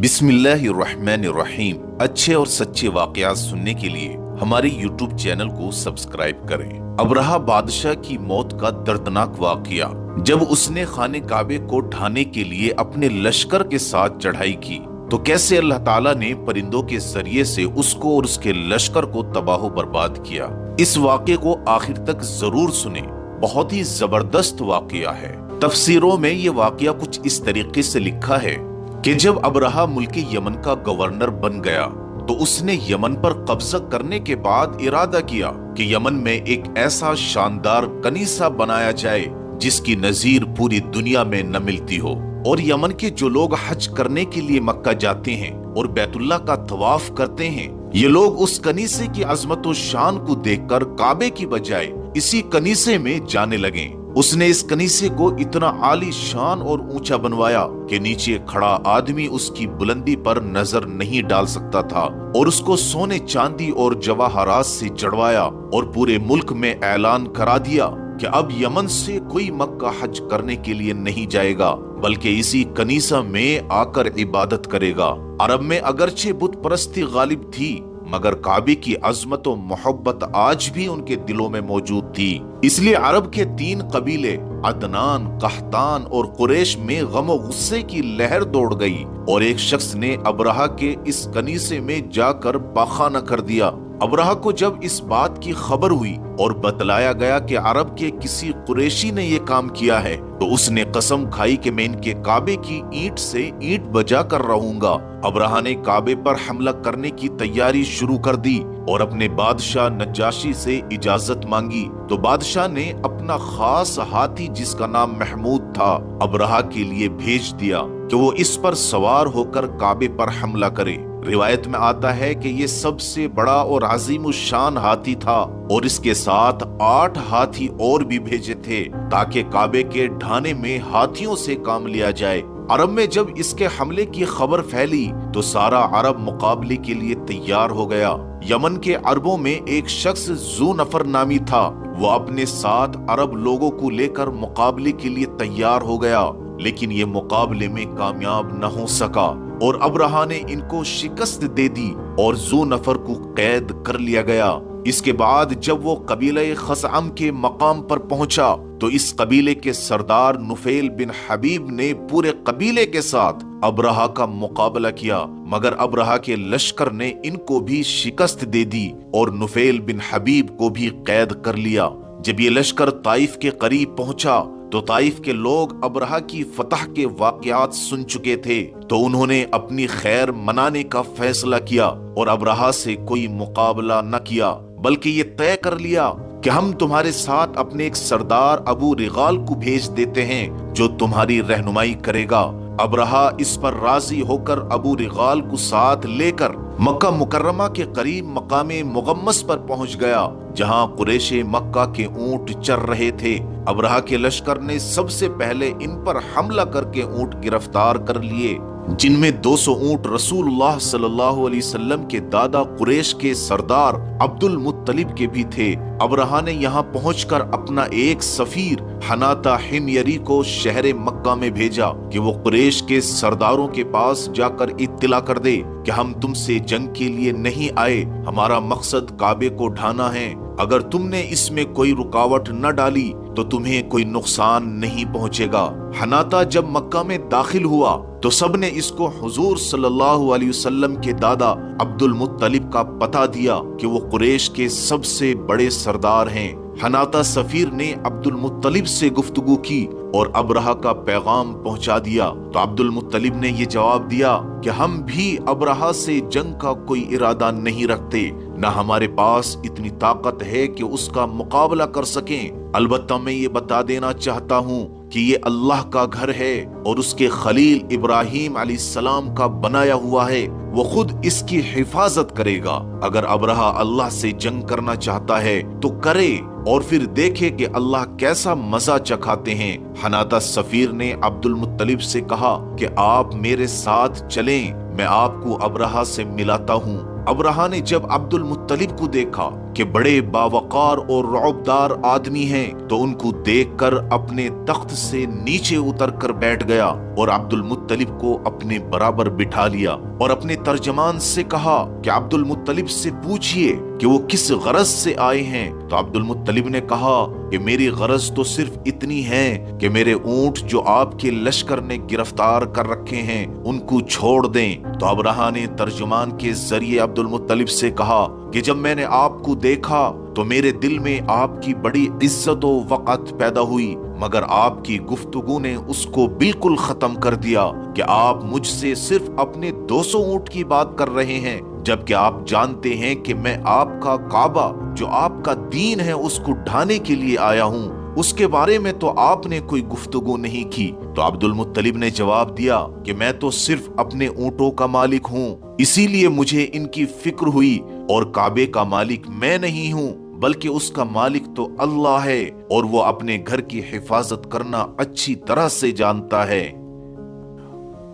बिस्मिल्लाहिर्रहमानिर्रहीम। अच्छे और सच्चे वाकयात सुनने के लिए हमारे YouTube चैनल को सब्सक्राइब करें। अबरहा बादशाह की मौत का दर्दनाक वाकया। जब उसने खाने काबे को ढाने के लिए अपने लश्कर के साथ चढ़ाई की तो कैसे अल्लाह ताला ने परिंदों के जरिए से उसको और उसके लश्कर को तबाह बर्बाद किया। इस वाक़े को आखिर तक जरूर सुने, बहुत ही जबरदस्त वाकया है। तफसीरों में ये वाकया कुछ इस तरीके से लिखा है कि जब अबरहा मुल्क यमन का गवर्नर बन गया तो उसने यमन पर कब्जा करने के बाद इरादा किया कि यमन में एक ऐसा शानदार कनीसा बनाया जाए जिसकी नजीर पूरी दुनिया में न मिलती हो। और यमन के जो लोग हज करने के लिए मक्का जाते हैं और बैतुल्लाह का तवाफ करते हैं, ये लोग उस कनीसे की अजमत और शान को देखकर काबे की बजाय इसी कनीसे में जाने लगे। उसने इस कनीसे को इतना आली शान और ऊंचा बनवाया कि नीचे खड़ा आदमी उसकी बुलंदी पर नजर नहीं डाल सकता था, और उसको सोने चांदी और जवाहरात से जड़वाया और पूरे मुल्क में ऐलान करा दिया कि अब यमन से कोई मक्का हज करने के लिए नहीं जाएगा बल्कि इसी कनीसा में आकर इबादत करेगा। अरब में अगरचे बुत परस्ती गालिब थी मगर काबे की अजमत और मोहब्बत आज भी उनके दिलों में मौजूद थी। इसलिए अरब के 3 कबीले अदनान, कहतान और कुरैश में गम गुस्से की लहर दौड़ गई और एक शख्स ने अबरहा के इस कनीसे में जाकर पाखाना कर दिया। अबरहा को जब इस बात की खबर हुई और बतलाया गया कि अरब के किसी कुरैशी ने ये काम किया है तो उसने कसम खाई कि मैं इनके काबे की ईंट से ईंट बजा कर रहूंगा। अबरहा ने काबे पर हमला करने की तैयारी शुरू कर दी और अपने बादशाह नजाशी से इजाजत मांगी तो बादशाह ने अपना खास हाथी जिसका नाम महमूद था अबरहा के लिए भेज दिया कि वो इस पर सवार होकर काबे पर हमला करे। रिवायत में आता है कि ये सबसे बड़ा और अजीम शान हाथी था और इसके साथ 8 हाथी और भी भेजे थे ताकि काबे के ढाने में हाथियों से काम लिया जाए। अरब में जब इसके हमले की खबर फैली तो सारा अरब मुकाबले के लिए तैयार हो गया। यमन के अरबों में एक शख्स जू नफर नामी था, वो अपने साथ अरब लोगों को लेकर मुकाबले के लिए तैयार हो गया, लेकिन ये मुकाबले में कामयाब न हो सका और अबरहा ने इनको शिकस्त दे दी और जू नफर को कैद कर लिया गया। इसके बाद जब वो कबीले खसअम के मकाम पर पहुंचा तो इस कबीले के सरदार नुफैल बिन हबीब ने पूरे कबीले के साथ अबरहा का मुकाबला किया, मगर अबरहा के लश्कर ने इनको भी शिकस्त दे दी और नुफैल बिन हबीब को भी कैद कर लिया। जब ये लश्कर ताइफ के करीब पहुंचा तो ताइफ के लोग अबरहा की फतह के वाकयात सुन चुके थे तो उन्होंने अपनी खैर मनाने का फैसला किया और अबरहा से कोई मुकाबला न किया, बल्कि ये तय कर लिया कि हम तुम्हारे साथ अपने एक सरदार अबू रिगाल को भेज देते हैं जो तुम्हारी रहनुमाई करेगा। अबरहा इस पर राजी होकर अबू रिगाल को साथ लेकर मक्का मुकर्रमा के करीब मकामे मुगम्मस पर पहुंच गया जहां कुरैशे मक्का के ऊंट चर रहे थे। अबरहा के लश्कर ने सबसे पहले इन पर हमला करके ऊंट गिरफ्तार कर लिए, जिनमें 200 ऊंट रसूलुल्लाह सल्लल्लाहु अलैहि वसल्लम के दादा कुरैश के सरदार अब्दुल मुत्तलिब के भी थे। अबरहा ने यहाँ पहुंचकर अपना एक सफीर हनाता हिमयरी को शहर मक्का में भेजा कि वो कुरैश के सरदारों के पास जाकर इत्तला कर दे कि हम तुमसे जंग के लिए नहीं आए, हमारा मकसद काबे को ढाना है। अगर तुमने इसमें कोई रुकावट न डाली तो तुम्हें कोई नुकसान नहीं पहुंचेगा। हनाता जब मक्का में दाखिल हुआ तो सबने इसको हुजूर सल्लल्लाहु अलैहि वसल्लम के दादा अब्दुल मुत्तलिब का पता दिया कि वो कुरैश के सबसे बड़े सरदार हैं। हनाता सफीर ने अब्दुल मुत्तलिब से गुफ्तगू की और अबरहा का पैगाम पहुंचा दिया तो अब्दुल मुत्तलिब ने ये जवाब दिया कि हम भी अबरहा से जंग का कोई इरादा नहीं रखते, न हमारे पास इतनी ताकत है कि उसका मुकाबला कर सकें। अलबत्ता मैं ये बता देना चाहता हूँ कि ये अल्लाह का घर है और उसके खलील इब्राहिम अलैहिस्सलाम का बनाया हुआ है, वो खुद इसकी हिफाजत करेगा। अगर अबरहा अल्लाह से जंग करना चाहता है तो करे और फिर देखे कि अल्लाह कैसा मजा चखाते हैं। हनाता सफीर ने अब्दुल मुत्तलिब से कहा कि आप मेरे साथ चलें, मैं आपको अबरहा से मिलाता हूँ। अबरहा ने जब अब्दुल मुत्तलिब को देखा कि बड़े बावकार और रौबदार आदमी हैं, तो उनको देखकर अपने तख्त से नीचे उतर कर बैठ गया और अब्दुल मुत्तलिब को अपने बराबर बिठा लिया और अपने तर्जमान से कहा कि अब्दुल मुत्तलिब से पूछिए कि वो किस गरज से आए हैं। तो अब्दुल मुत्तलिब ने कहा कि मेरी गरज तो सिर्फ इतनी है कि मेरे ऊंट जो आपके लश्कर ने गिरफ्तार कर रखे हैं उनको छोड़ दें। तो अबरहा ने तर्जुमान के जरिए अब्दुल मुत्तलिब से कहा कि जब मैंने आपको देखा तो मेरे दिल में आपकी बड़ी इज्जत व वक़्त पैदा हुई, मगर आपकी गुफ्तगू ने उसको बिल्कुल खत्म कर दिया कि आप मुझसे सिर्फ अपने 200 ऊंट की बात कर रहे हैं, जबकि आप जानते हैं कि मैं आपका काबा जो आपका दीन है उसको ढाने के लिए आया हूँ, उसके बारे में तो आपने कोई गुफ्तगू नहीं की। तो अब्दुल मुत्तलिब ने जवाब दिया कि मैं तो सिर्फ अपने ऊंटों का मालिक हूँ, इसीलिए मुझे इनकी फिक्र हुई, और काबे का मालिक मैं नहीं हूँ बल्कि उसका मालिक तो अल्लाह है, और वो अपने घर की हिफाजत करना अच्छी तरह से जानता है।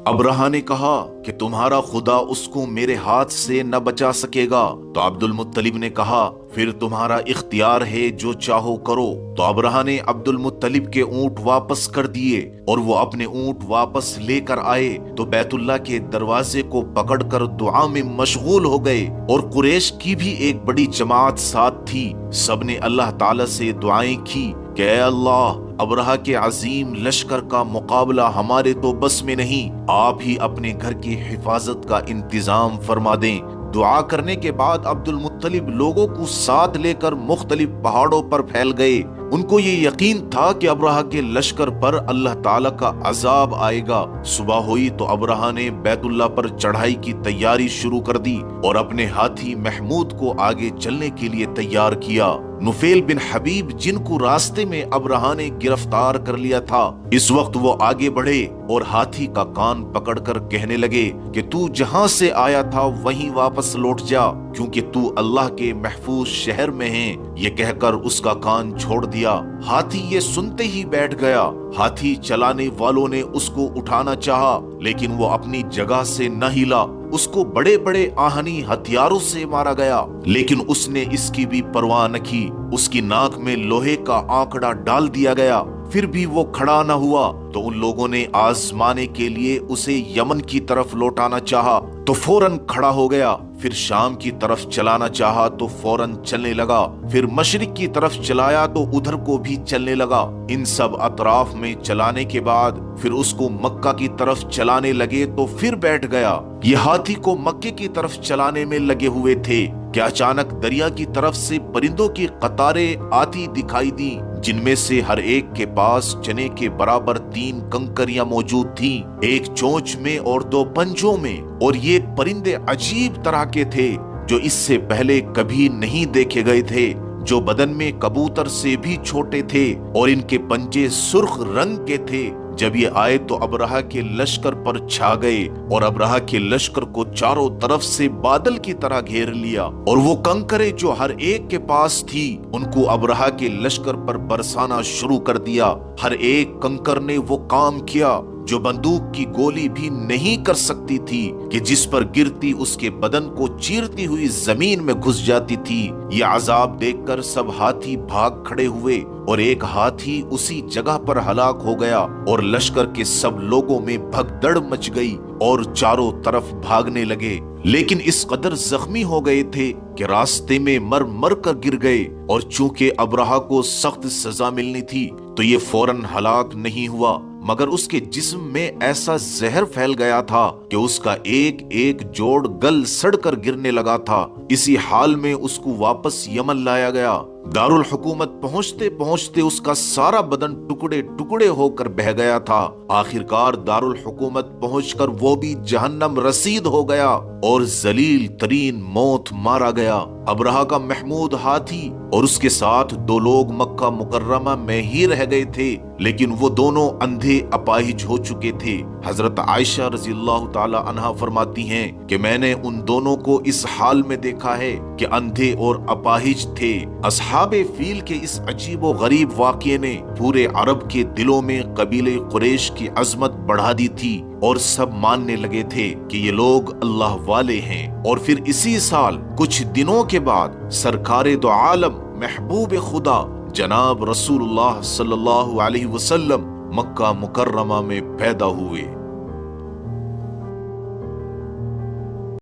अबरहा ने कहा कि तुम्हारा खुदा उसको मेरे हाथ से न बचा सकेगा। तो अब्दुल मुत्तलिब ने कहा फिर तुम्हारा इख्तियार है, जो चाहो करो। तो अबरहा ने अब्दुल मुत्तलिब के ऊंट वापस कर दिए और वो अपने ऊंट वापस लेकर आए तो बैतुल्लाह के दरवाजे को पकड़कर दुआ में मशगूल हो गए, और कुरैश की भी एक बड़ी जमात साथ थी। सबने अल्लाह ताला से दुआएं की कि ऐ अल्लाह, अबरहा के अजीम लश्कर का मुकाबला हमारे तो बस में नहीं, आप ही अपने घर की हिफाजत का इंतजाम फरमा दें। दुआ करने के बाद अब्दुल मुत्तलिब लोगों को साथ लेकर मुख्तलिफ पहाड़ों पर फैल गए। उनको ये यकीन था कि अबरहा के लश्कर पर अल्लाह ताला का अजाब आएगा। सुबह हुई तो अबरहा ने बैतुल्लाह पर चढ़ाई की तैयारी शुरू कर दी और अपने हाथी महमूद को आगे चलने के लिए तैयार किया। नुफेल बिन हबीब, जिनको रास्ते में अबरहा ने गिरफ्तार कर लिया था, इस वक्त वो आगे बढ़े और हाथी का कान पकड़कर कहने लगे कि तू जहां से आया था वहीं वापस लौट जा, क्योंकि तू अल्लाह के महफूज शहर में है। ये कहकर उसका कान छोड़ दिया। हाथी ये सुनते ही बैठ गया। हाथी चलाने वालों ने उसको उठाना चाहा, लेकिन वो अपनी जगह से न हिला। उसको बड़े बड़े आहनी हथियारों से मारा गया, लेकिन उसने इसकी भी परवाह न की। उसकी नाक में लोहे का आंकड़ा डाल दिया गया, फिर भी वो खड़ा न हुआ। तो उन लोगों ने आजमाने के लिए उसे यमन की तरफ लौटाना चाहा तो फौरन खड़ा हो गया। फिर शाम की तरफ चलाना चाहा तो फौरन चलने लगा। फिर मशरिक की तरफ चलाया तो उधर को भी चलने लगा। इन सब अतराफ में चलाने के बाद फिर उसको मक्का की तरफ चलाने लगे तो फिर बैठ गया। ये हाथी को मक्के की तरफ चलाने में लगे हुए थे कि अचानक दरिया की तरफ से परिंदों की कतारें आती दिखाई दी, जिनमें से हर एक के पास चने के बराबर 3 कंकरियां मौजूद थीं, एक चोंच में और 2 पंजों में। और ये परिंदे अजीब तरह के थे जो इससे पहले कभी नहीं देखे गए थे, जो बदन में कबूतर से भी छोटे थे और इनके पंजे सुर्ख रंग के थे। जब ये आए तो अबरहा के लश्कर पर छा गए और अबरहा के लश्कर को चारों तरफ से बादल की तरह घेर लिया, और वो कंकरे जो हर एक के पास थी उनको अबरहा के लश्कर पर बरसाना शुरू कर दिया। हर एक कंकर ने वो काम किया जो बंदूक की गोली भी नहीं कर सकती थी, कि जिस पर गिरती उसके बदन को चीरती हुई जमीन में घुस जाती थी। ये अजाब देखकर सब हाथी भाग खड़े हुए और एक हाथी उसी जगह पर हलाक हो गया, और लश्कर के सब लोगों में भगदड़ मच गई और चारों तरफ भागने लगे। लेकिन इस कदर जख्मी हो गए थे कि रास्ते में मर मर कर गिर गए, और चूंकि अबरहा को सख्त सजा मिलनी थी तो ये फौरन हलाक नहीं हुआ, मगर उसके जिस्म में ऐसा जहर फैल गया था कि उसका एक एक जोड़ गल सड़कर गिरने लगा था। इसी हाल में उसको वापस यमन लाया गया। दारुल हुकूमत पहुंचते पहुंचते उसका सारा बदन टुकड़े टुकड़े होकर बह गया था। आखिरकार दारुल हुकूमत पहुंचकर वो भी जहन्नम रसीद हो गया और जलील तरीन मौत मारा गया। अबरहा का महमूद हाथी और उसके साथ 2 लोग मक्का मुकर्रमा में ही रह गए थे, लेकिन वो दोनों अंधे अपाहिज हो चुके थे। حضرت عائشہ رضی اللہ تعالی عنہا فرماتی ہیں کہ میں نے ان دونوں کو اس حال میں دیکھا ہے کہ اندھے اور اپاہج تھے۔ اصحاب فیل کے اس عجیب و غریب واقعے نے پورے عرب کے دلوں میں قبیلہ قریش کی عظمت بڑھا دی تھی اور سب ماننے لگے تھے کہ یہ لوگ اللہ والے ہیں۔ اور پھر اسی سال کچھ دنوں کے بعد سرکار دو عالم محبوب خدا جناب رسول اللہ صلی اللہ علیہ وسلم مکہ مکرمہ میں پیدا ہوئے۔